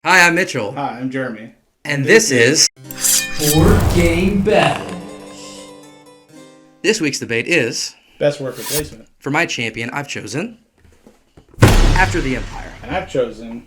Hi, I'm Mitchell. Hi, I'm Jeremy. And this is Board Game Battle. This week's debate is, Best worker placement. for my champion, I've chosen After the Empire. And I've chosen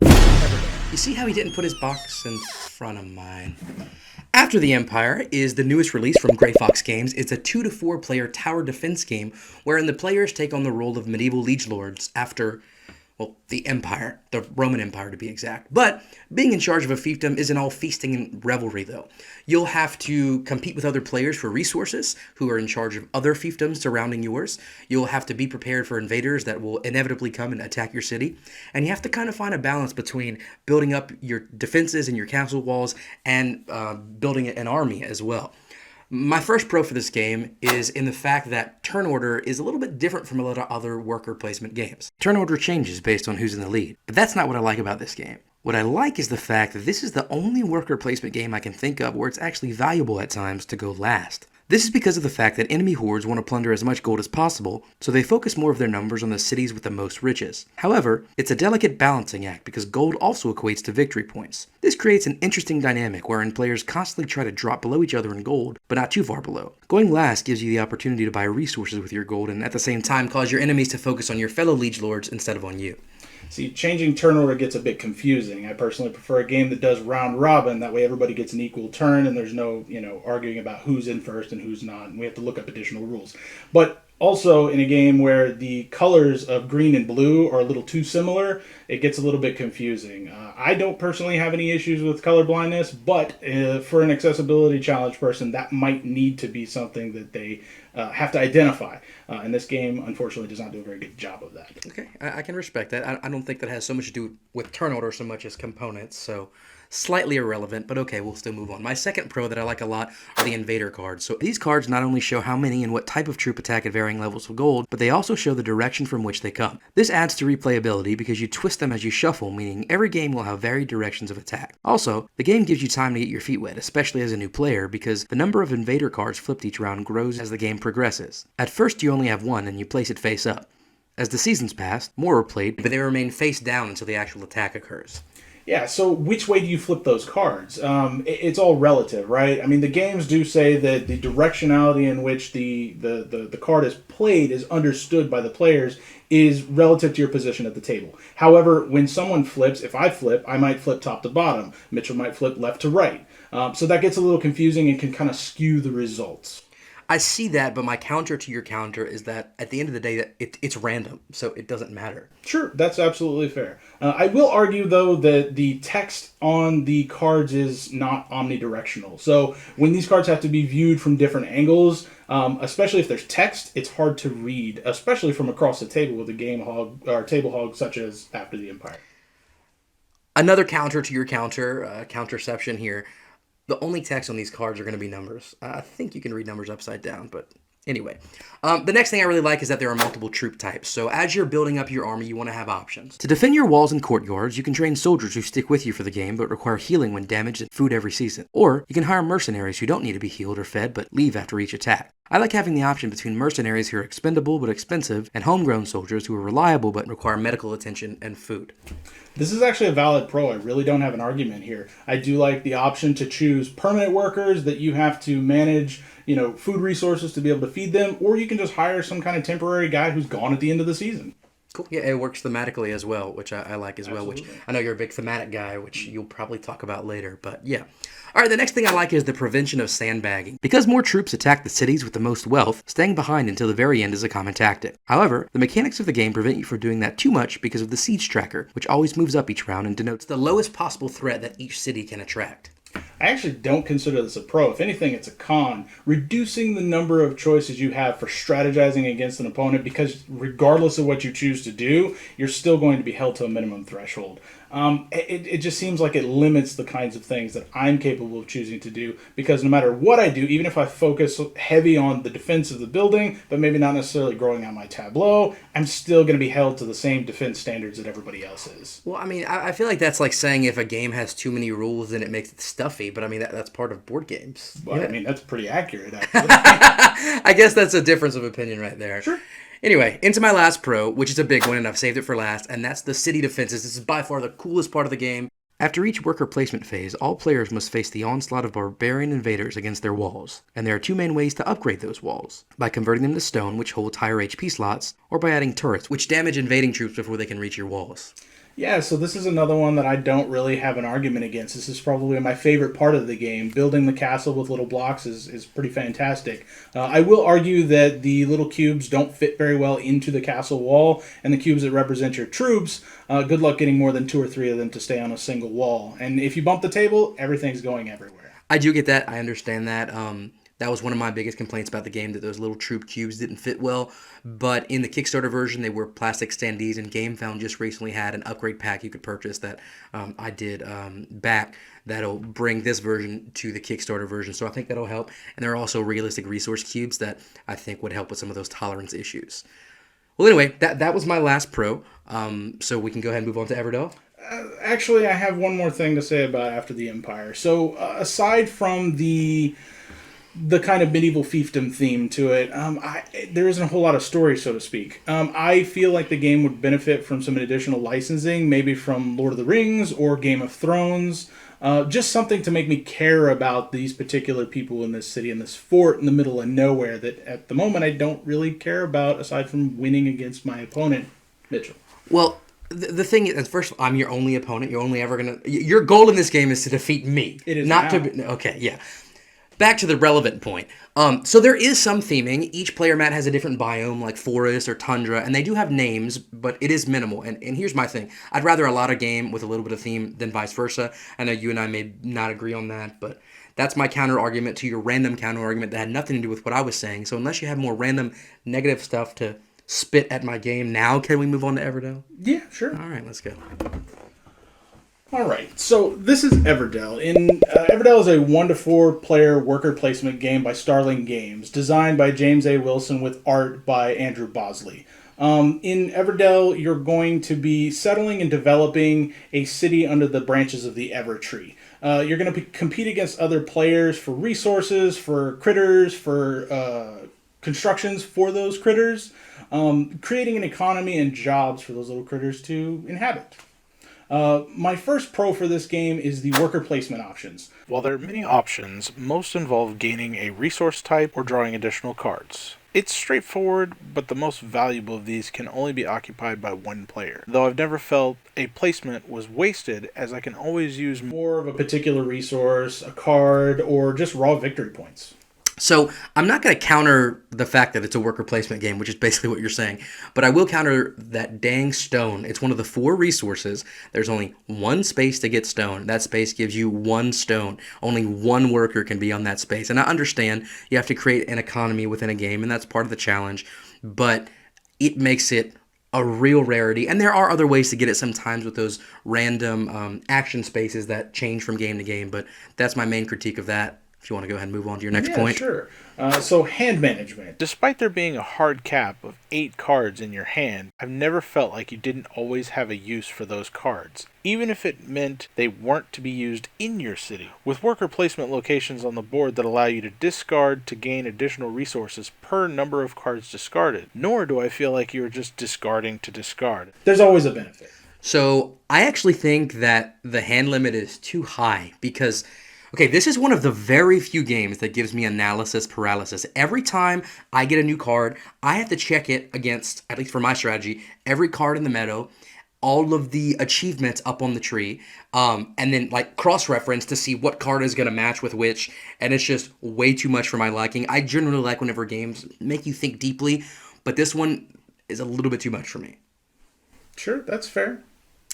You see how he didn't put his box in front of mine? After the Empire is the newest release from Fauk Games. It's a 2 to 4 player tower defense game wherein the players take on the role of medieval liege lords after, well, the Empire, the Roman Empire to be exact. But being in charge of a fiefdom isn't all feasting and revelry, though. You'll have to compete with other players for resources who are in charge of other fiefdoms surrounding yours. You'll have to be prepared for invaders that will inevitably come and attack your city. And you have to kind of find a balance between building up your defenses and your castle walls and building an army as well. My first pro for this game is in the fact that turn order is a little bit different from a lot of other worker placement games. Turn order changes based on who's in the lead, but that's not what I like about this game. What I like is the fact that this is the only worker placement game I can think of where it's actually valuable at times to go last. This is because of the fact that enemy hordes want to plunder as much gold as possible, so they focus more of their numbers on the cities with the most riches. However, it's a delicate balancing act because gold also equates to victory points. This creates an interesting dynamic wherein players constantly try to drop below each other in gold, but not too far below. Going last gives you the opportunity to buy resources with your gold and at the same time cause your enemies to focus on your fellow liege lords instead of on you. See, changing turn order gets a bit confusing. I personally prefer a game that does round robin. That way everybody gets an equal turn and there's no, arguing about who's in first and who's not. And we have to look up additional rules. But also in a game where the colors of green and blue are a little too similar, it gets a little bit confusing. I don't personally have any issues with color blindness, but for an accessibility challenge person, that might need to be something that they have to identify. And this game, unfortunately, does not do a very good job of that. Okay, I can respect that. I don't think that has so much to do with turn order so much as components, so slightly irrelevant, but okay, we'll still move on. My second pro that I like a lot are the invader cards. So these cards not only show how many and what type of troop attack at varying levels of gold, but they also show the direction from which they come. This adds to replayability because you twist them as you shuffle, meaning every game will have varied directions of attack. Also, the game gives you time to get your feet wet, especially as a new player, because the number of invader cards flipped each round grows as the game progresses. At first you only have one and you place it face up. As the seasons pass, more are played, but they remain face down until the actual attack occurs. Yeah, so which way do you flip those cards? It's all relative, right? I mean, the games do say that the directionality in which the card is played is understood by the players is relative to your position at the table. However, when someone flips, if I flip, I might flip top to bottom. Mitchell might flip left to right. So that gets a little confusing and can kind of skew the results. I see that, but my counter to your counter is that at the end of the day, that it's random, so it doesn't matter. Sure, that's absolutely fair. I will argue, though, that the text on the cards is not omnidirectional. So when these cards have to be viewed from different angles, especially if there's text, it's hard to read, especially from across the table with a game hog or table hog such as After the Empire. Another counter to your counterception here. The only text on these cards are going to be numbers. I think you can read numbers upside down, but anyway. The next thing I really like is that there are multiple troop types. So as you're building up your army, you want to have options. To defend your walls and courtyards, you can train soldiers who stick with you for the game but require healing when damaged and food every season. Or you can hire mercenaries who don't need to be healed or fed but leave after each attack. I like having the option between mercenaries who are expendable but expensive and homegrown soldiers who are reliable but require medical attention and food. This is actually a valid pro. I really don't have an argument here. I do like the option to choose permanent workers that you have to manage, food resources to be able to feed them, or you can just hire some kind of temporary guy who's gone at the end of the season. Cool. Yeah, it works thematically as well, which I like as well, Absolutely. which I know you're a big thematic guy, which you'll probably talk about later, but yeah. All right, the next thing I like is the prevention of sandbagging. Because more troops attack the cities with the most wealth, staying behind until the very end is a common tactic. However, the mechanics of the game prevent you from doing that too much because of the siege tracker, which always moves up each round and denotes the lowest possible threat that each city can attract. I actually don't consider this a pro. If anything, it's a con. Reducing the number of choices you have for strategizing against an opponent, because regardless of what you choose to do, you're still going to be held to a minimum threshold. It just seems like it limits the kinds of things that I'm capable of choosing to do, because no matter what I do, even if I focus heavy on the defense of the building, but maybe not necessarily growing out my tableau, I'm still going to be held to the same defense standards that everybody else is. Well, I mean, I feel like that's like saying if a game has too many rules, then it makes it stuffy, but I mean, that's part of board games. Well, Yeah. I mean, that's pretty accurate, actually. I guess that's a difference of opinion right there. Sure. Anyway, into my last pro, which is a big one, and I've saved it for last, and that's the city defenses. This is by far the coolest part of the game. After each worker placement phase, all players must face the onslaught of barbarian invaders against their walls, and there are two main ways to upgrade those walls: by converting them to stone, which holds higher HP slots, or by adding turrets, which damage invading troops before they can reach your walls. Yeah, so this is another one that I don't really have an argument against. This is probably my favorite part of the game. Building the castle with little blocks is pretty fantastic. I will argue that the little cubes don't fit very well into the castle wall, and the cubes that represent your troops, good luck getting more than 2 or 3 of them to stay on a single wall. And if you bump the table, everything's going everywhere. I do get that. I understand that. That was one of my biggest complaints about the game, that those little troop cubes didn't fit well. But in the Kickstarter version, they were plastic standees, and GameFound just recently had an upgrade pack you could purchase that I did back that'll bring this version to the Kickstarter version. So I think that'll help. And there are also realistic resource cubes that I think would help with some of those tolerance issues. Well, anyway, that was my last pro. So we can go ahead and move on to Everdell. Actually, I have one more thing to say about After the Empire. So aside from the kind of medieval fiefdom theme to it, there isn't a whole lot of story, so to speak. I feel like the game would benefit from some additional licensing, maybe from Lord of the Rings or Game of Thrones. Just something to make me care about these particular people in this city, in this fort in the middle of nowhere that at the moment I don't really care about, aside from winning against my opponent, Mitchell. Well, the thing is, first of all, I'm your only opponent. You're only ever going to... Your goal in this game is to defeat me. It is not now. to... Okay, yeah. Back to the relevant point. So there is some theming. Each player mat has a different biome, like forest or tundra, and they do have names, but it is minimal. And here's my thing. I'd rather a lot of game with a little bit of theme than vice versa. I know you and I may not agree on that, but that's my counter-argument to your random counter-argument that had nothing to do with what I was saying. So unless you have more random negative stuff to spit at my game, now can we move on to Everdell? Yeah, sure. All right, let's go. All right, so this is Everdell. Everdell is a 1-to-4 player worker placement game by Starling Games, designed by James A. Wilson with art by Andrew Bosley. In Everdell, you're going to be settling and developing a city under the branches of the Evertree. You're going to compete against other players for resources, for critters, for constructions for those critters, creating an economy and jobs for those little critters to inhabit. My first pro for this game is the worker placement options. While there are many options, most involve gaining a resource type or drawing additional cards. It's straightforward, but the most valuable of these can only be occupied by one player, though I've never felt a placement was wasted, as I can always use More of a particular resource, a card, or just raw victory points. So I'm not going to counter the fact that it's a worker placement game, which is basically what you're saying, but I will counter that dang stone. It's one of the 4 resources. There's only 1 space to get stone. That space gives you 1 stone. Only 1 worker can be on that space. And I understand you have to create an economy within a game, and that's part of the challenge, but it makes it a real rarity. And there are other ways to get it sometimes with those random action spaces that change from game to game, but that's my main critique of that. If you want to go ahead and move on to your next point. Sure. So hand management. Despite there being a hard cap of 8 cards in your hand, I've never felt like you didn't always have a use for those cards, even if it meant they weren't to be used in your city. With worker placement locations on the board that allow you to discard to gain additional resources per number of cards discarded, nor do I feel like you're just discarding to discard. There's always a benefit. So I actually think that the hand limit is too high because... Okay, this is one of the very few games that gives me analysis paralysis. Every time I get a new card, I have to check it against, at least for my strategy, every card in the meadow, all of the achievements up on the tree, and then like cross-reference to see what card is going to match with which, and it's just way too much for my liking. I generally like whenever games make you think deeply, but this one is a little bit too much for me. Sure, that's fair.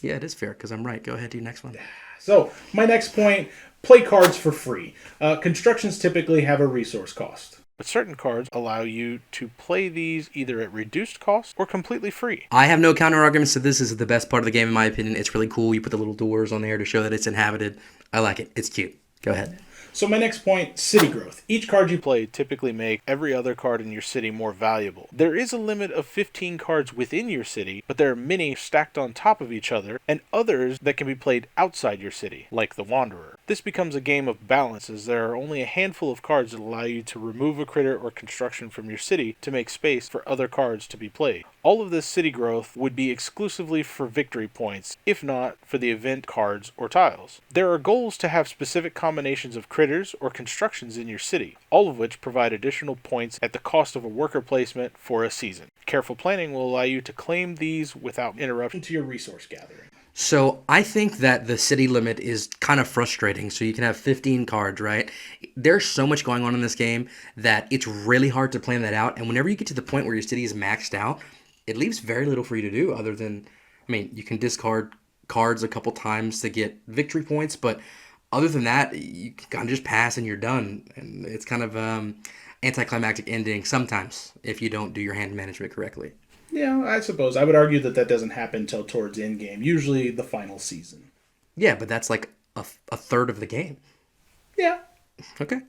Yeah, it is fair, because I'm right. Go ahead, do your next one. So, my next point, play cards for free. Constructions typically have a resource cost. But certain cards allow you to play these either at reduced cost or completely free. I have no counter arguments to this. This is the best part of the game, in my opinion. It's really cool. You put the little doors on there to show that it's inhabited. I like it. It's cute. Go ahead. So my next point, city growth. Each card you Play typically make every other card in your city more valuable. There is a limit of 15 cards within your city, but there are many stacked on top of each other, and others that can be played outside your city, like the Wanderer. This becomes a game of balance, as there are only a handful of cards that allow you to remove a critter or construction from your city to make space for other cards to be played. All of this city growth would be exclusively for victory points, if not for the event cards or tiles. There are goals to have specific combinations of critters or constructions in your city, all of which provide additional points at the cost of a worker placement for a season. Careful planning will allow you to claim these without interruption to your resource gathering. So I think that the city limit is kind of frustrating. So you can have 15 cards, right? There's so much going on in this game that it's really hard to plan that out. And whenever you get to the point where your city is maxed out, it leaves very little for you to do other than, you can discard cards a couple times to get victory points, but other than that, you can kind of just pass and you're done. And it's kind of anticlimactic ending sometimes if you don't do your hand management correctly. Yeah, I suppose. I would argue that doesn't happen until towards end game, usually the final season. Yeah, but that's like a third of the game. Yeah. Okay.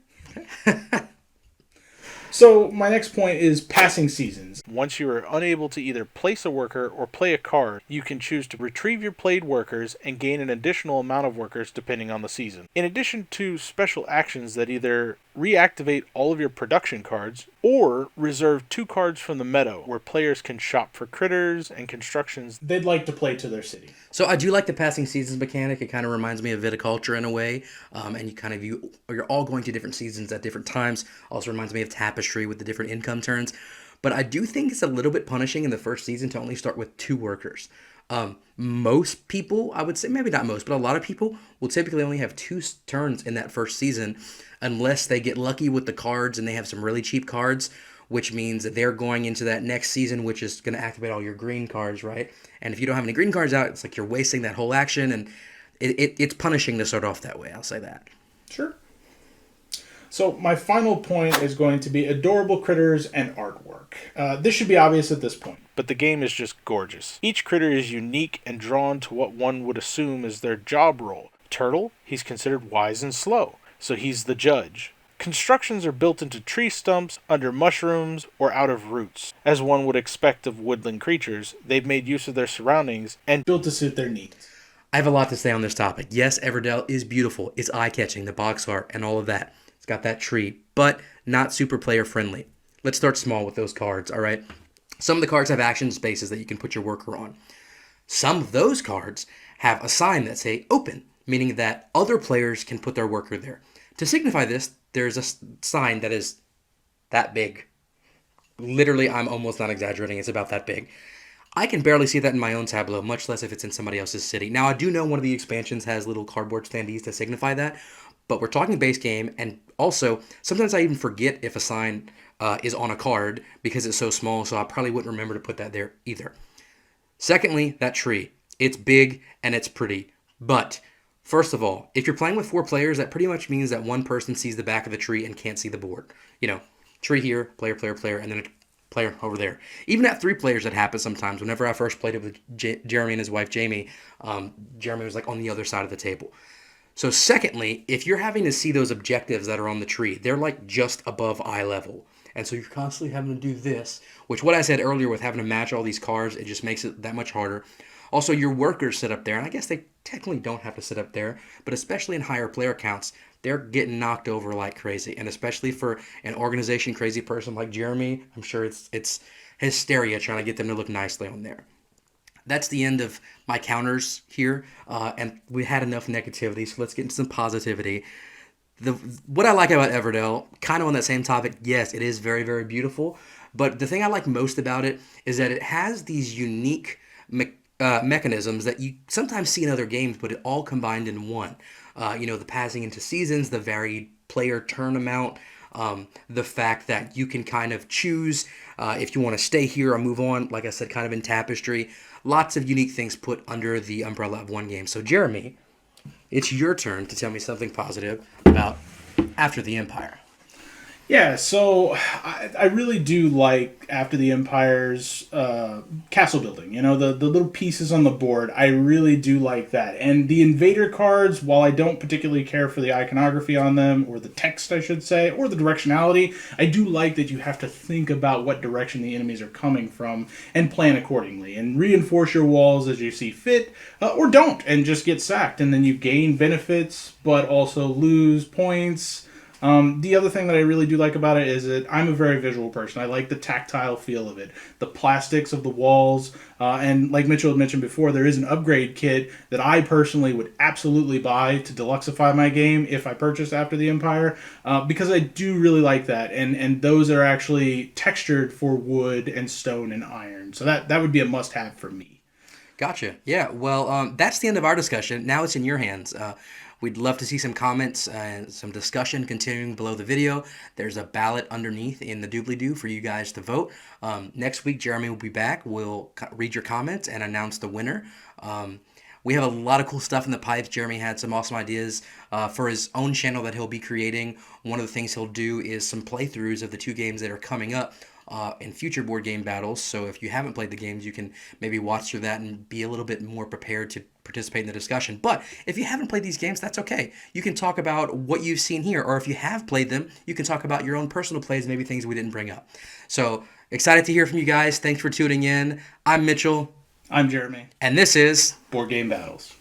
So my next point is passing seasons. Once you are unable to either place a worker or play a card, you can choose to retrieve your played workers and gain an additional amount of workers depending on the season. In addition to special actions that either reactivate all of your production cards or reserve 2 cards from the meadow where players can shop for critters and constructions they'd like to play to their city. So I do like the passing seasons mechanic. It kind of reminds me of viticulture in a way, and you're all going to different seasons at different times. Also reminds me of Tapestry with the different income turns. But I do think it's a little bit punishing in the first season to only start with 2 workers. Most people, I would say, maybe not most, but a lot of people will typically only have 2 turns in that first season unless they get lucky with the cards and they have some really cheap cards, which means that they're going into that next season, which is going to activate all your green cards, right? And if you don't have any green cards out, it's like you're wasting that whole action, and it's punishing to start off that way, I'll say that. Sure. So my final point is going to be adorable critters and artwork. This should be obvious at this point. But the game is just gorgeous. Each critter is unique and drawn to what one would assume is their job role. Turtle, he's considered wise and slow, so he's the judge. Constructions are built into tree stumps, under mushrooms, or out of roots. As one would expect of woodland creatures, they've made use of their surroundings and built to suit their needs. I have a lot to say on this topic. Yes, Everdell is beautiful. It's eye-catching, the box art, and all of that. It's got that tree, but not super player-friendly. Let's start small with those cards, all right? Some of the cards have action spaces that you can put your worker on. Some of those cards have a sign that say open, meaning that other players can put their worker there. To signify this, there's a sign that is that big. Literally, I'm almost not exaggerating. It's about that big. I can barely see that in my own tableau, much less if it's in somebody else's city. Now, I do know one of the expansions has little cardboard standees to signify that, but we're talking base game, and also, sometimes I even forget if a sign is on a card because it's so small, so I probably wouldn't remember to put that there either. Secondly, that tree. It's big and it's pretty, but first of all, if you're playing with 4 players, that pretty much means that one person sees the back of the tree and can't see the board. Tree here, player, and then a player over there. Even at 3 players, that happens sometimes. Whenever I first played it with Jeremy and his wife, Jamie, Jeremy was like on the other side of the table. So secondly, if you're having to see those objectives that are on the tree, they're like just above eye level. And so you're constantly having to do this, which what I said earlier with having to match all these cards, it just makes it that much harder. Also, your workers sit up there, and I guess they technically don't have to sit up there, but especially in higher player counts, they're getting knocked over like crazy. And especially for an organization crazy person like Jeremy, I'm sure it's hysteria trying to get them to look nicely on there. That's the end of my counters here, and we had enough negativity, so let's get into some positivity. What I like about Everdell, kind of on that same topic, yes, it is very, very beautiful, but the thing I like most about it is that it has these unique mechanisms that you sometimes see in other games, but it all combined in one. The passing into seasons, the varied player turn amount, the fact that you can kind of choose if you want to stay here or move on, like I said, kind of in Tapestry. Lots of unique things put under the umbrella of one game. So, Jeremy, it's your turn to tell me something positive about After the Empire. Yeah, so I really do like After the Empire's castle building. You know, the little pieces on the board. I really do like that. And the invader cards, while I don't particularly care for the iconography on them, or the text, I should say, or the directionality, I do like that you have to think about what direction the enemies are coming from and plan accordingly. And reinforce your walls as you see fit, or don't, and just get sacked. And then you gain benefits, but also lose points. The other thing that I really do like about it is that I'm a very visual person. I like the tactile feel of it, the plastics of the walls, and like Mitchell had mentioned before, there is an upgrade kit that I personally would absolutely buy to deluxify my game if I purchased After the Empire, because I do really like that, and those are actually textured for wood and stone and iron, so that would be a must-have for me. Gotcha. Yeah. Well, that's the end of our discussion. Now it's in your hands. We'd love to see some comments and some discussion continuing below the video. There's a ballot underneath in the doobly-doo for you guys to vote. Next week, Jeremy will be back. We'll read your comments and announce the winner. We have a lot of cool stuff in the pipes. Jeremy had some awesome ideas for his own channel that he'll be creating. One of the things he'll do is some playthroughs of the two games that are coming up in future board game battles. So if you haven't played the games, you can maybe watch through that and be a little bit more prepared to participate in the discussion. But if you haven't played these games, that's okay. You can talk about what you've seen here, or if you have played them, you can talk about your own personal plays, maybe things we didn't bring up. So excited to hear from you guys. Thanks for tuning in. I'm Mitchell. I'm Jeremy. And this is Board Game Battles.